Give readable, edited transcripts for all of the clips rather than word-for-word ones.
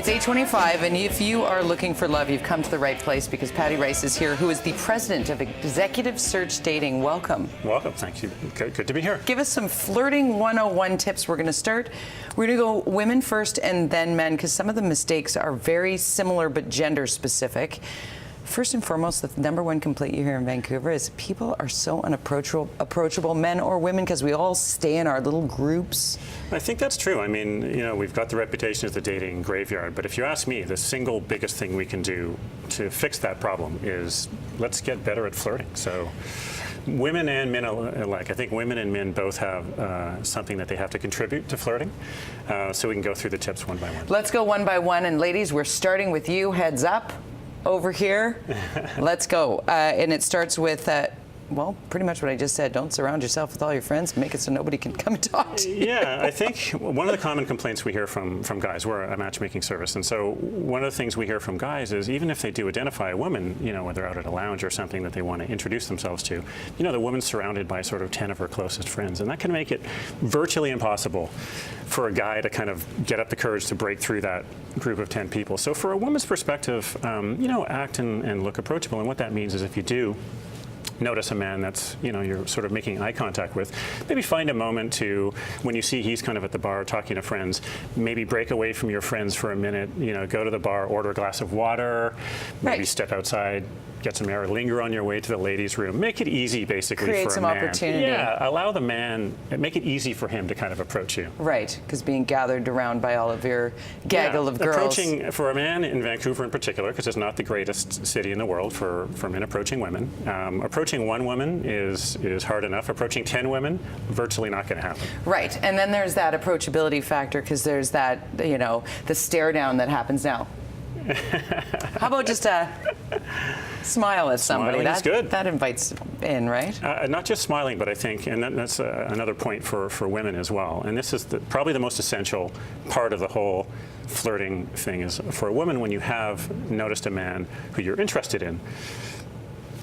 It's 8:25, and if you are looking for love, you've come to the right place because Patty Rice is here, who is the president of Executive Search Dating. Welcome. Welcome. Thank you. Good to be here. Give us some flirting 101 tips. We're going to start. We're going to go women first and then men, because some of the mistakes are very similar but gender specific. First and foremost, the number one complaint you hear in Vancouver is people are so unapproachable, men or women, because we all stay in our little groups. I think that's true. I mean, you know, we've got the reputation as the dating graveyard, but if you ask me, the single biggest thing we can do to fix that problem is let's get better at flirting. So women and men alike, I think women and men both have something that they have to contribute to flirting. So we can go through the tips one by one. Let's go one by one. And ladies, we're starting with you. Heads up. Over here. Let's go. And it starts with, well, pretty much what I just said. Don't surround yourself with all your friends. Make it so nobody can come and talk to you. Yeah, I think one of the common complaints we hear from guys, we're a matchmaking service, and so one of the things we hear from guys is even if they do identify a woman, you know, whether out at a lounge or something that they want to introduce themselves to, you know, the woman's surrounded by sort of 10 of her closest friends, and that can make it virtually impossible for a guy to kind of get up the courage to break through that group of 10 people. So for a woman's perspective, you know, act and look approachable, and what that means is if you do notice a man that's, you know, you're sort of making eye contact with, maybe find a moment to, when you see he's kind of at the bar talking to friends, maybe break away from your friends for a minute, you know, go to the bar, order a glass of water, maybe step outside, get some air, linger on your way to the ladies' room. Make it easy, basically, create for a some man. opportunity. Yeah, allow the man, make it easy for him to kind of approach you. Right, because being gathered around by all of your gaggle of girls. Approaching, for a man in Vancouver in particular, because it's not the greatest city in the world for men approaching women, approaching one woman is hard enough. Approaching 10 women, virtually not going to happen. Right, and then there's that approachability factor, because there's that, you know, the stare down that happens now. How about just smile at somebody? Smiling is good. That invites in, right? Not just smiling, but I think, and that's another point for women as well. And this is probably the most essential part of the whole flirting thing is for a woman, when you have noticed a man who you're interested in,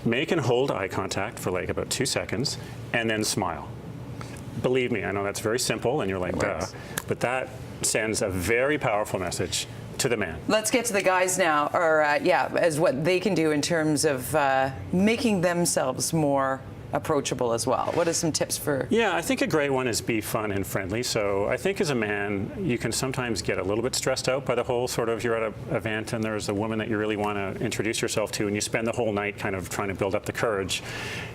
make and hold eye contact for like about 2 seconds, and then smile. Believe me, I know that's very simple, and you're like, duh, but that sends a very powerful message to the man. Let's get to the guys now, or as what they can do in terms of making themselves more approachable as well. What are some tips for? Yeah, I think a great one is be fun and friendly. So I think as a man, you can sometimes get a little bit stressed out by the whole sort of, you're at an event and there's a woman that you really want to introduce yourself to, and you spend the whole night kind of trying to build up the courage,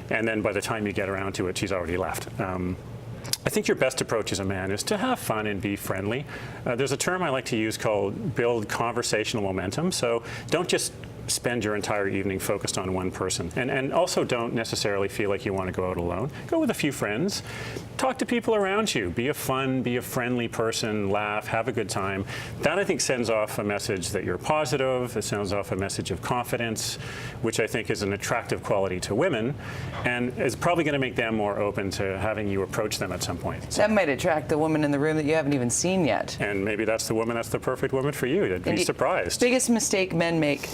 and then by the time you get around to it, she's already left. I think your best approach as a man is to have fun and be friendly. There's a term I like to use called build conversational momentum. So don't just spend your entire evening focused on one person. And also don't necessarily feel like you want to go out alone. Go with a few friends. Talk to people around you. Be a friendly person, laugh, have a good time. That, I think, sends off a message that you're positive. It sends off a message of confidence, which I think is an attractive quality to women, and is probably going to make them more open to having you approach them at some point. That might attract the woman in the room that you haven't even seen yet. And maybe that's the woman that's the perfect woman for you. You'd be surprised. Biggest mistake men make?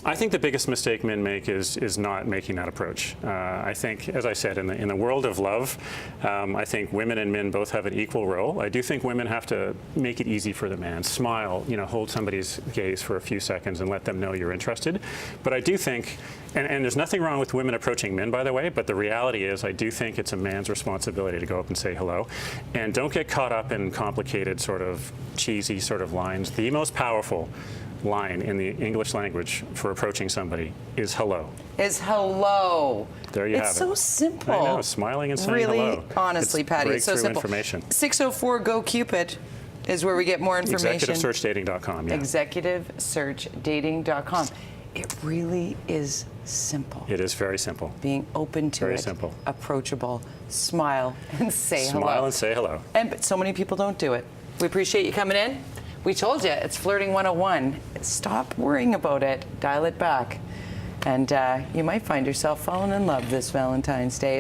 I think the biggest mistake men make is not making that approach. I think, as I said, in the world of love, I think women and men both have an equal role. I do think women have to make it easy for the man. Smile, you know, hold somebody's gaze for a few seconds and let them know you're interested. But I do think, and there's nothing wrong with women approaching men, by the way, but the reality is I do think it's a man's responsibility to go up and say hello. And don't get caught up in complicated sort of cheesy sort of lines. The most powerful line in the English language for approaching somebody is hello. Is hello. There you have it. It's so simple. I know, smiling and saying really, hello. Honestly, Patty, it's so simple. Information. 604-GO-CUPID is where we get more information. ExecutiveSearchDating.com, yeah. ExecutiveSearchDating.com. It really is simple. It is very simple. Being open to it. Very simple. Approachable. Smile and say hello. Smile and say hello. But so many people don't do it. We appreciate you coming in. We told you, it's Flirting 101. Stop worrying about it. Dial it back. And you might find yourself falling in love this Valentine's Day.